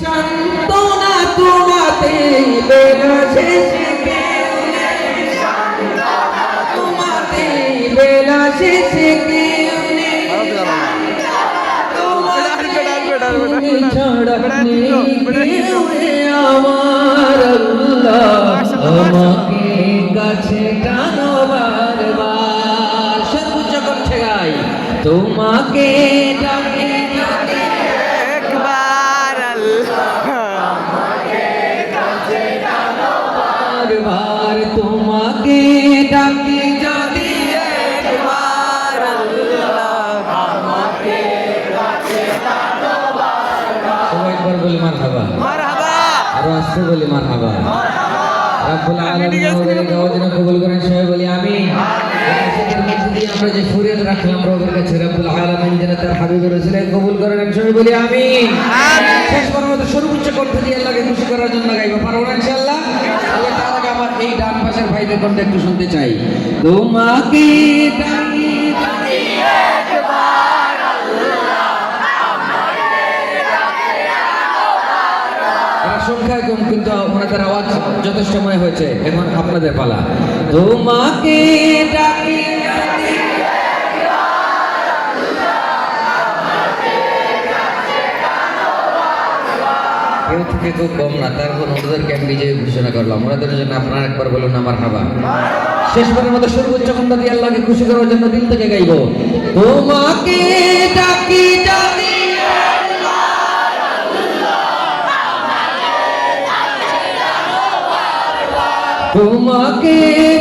সান্তনা তোমাতে বেলা শেষে কেউ নেই, তোমাতে বেলা শেষে কেউ নেই, তুমি ছাড়া নেই কেউ আমার আল্লাহ, আমাকে কাছে টানো বারবার। সর্বোচ্চ কণ্ঠে গাই, তোমাকে ডাকি ডাকি একবার বারবার, তোমাকে ডাকি যদি একবার সবাই একবার বলি মারহাবা, মারহাবা আরো আসতে বলি মারহাবা। রব্বুল আলামিন আমাদেরকে ওয়াজনা কবুল করেন, সবাই বলি আমিন। সেটার মধ্যে দিয়ে আমরা যে ফরিয়াদ রাখলাম রবের কাছে, রব্বুল আলামিন যেন তার হাবিবের রাসূলকে কবুল করেন, সবাই বলি আমিন। শেষবারের মতো সর্বোচ্চ কণ্ঠ দিয়ে আল্লাহকে খুশি করার জন্য গাইবো, পারবো না ইনশাআল্লাহ? তাহলে তার আগে আমার এই ডান পাশের ভাইদের কণ্ঠ একটু শুনতে চাই। তোমাকে ডাকি ডাকি একবার এরা সংখ্যায় কম, কিন্তু ওনাদের আওয়াজ যথেষ্ট মনে হয়েছে। এখন আপনাদের পালা। তোমাকে ডাকি ডাকি কেউ থেকে কেউ কম না, তারপর ওনাদেরকে আমি নিজে ঘোষণা করলাম। ওনাদের জন্য আপনারা একবার বলুন আমার হাবা। শেষবারের মতো সর্বোচ্চ কণ্ঠ দিয়ে আল্লাহকে খুশি করার জন্য দিল থেকে গাইব। তোমাকে ডাকি ডাকি তোমাকে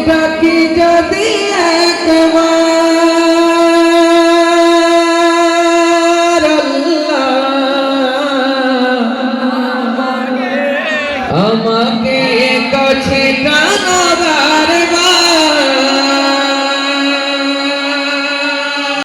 ডাকি যদি একবার আল্লাহ, আমাকে কাছে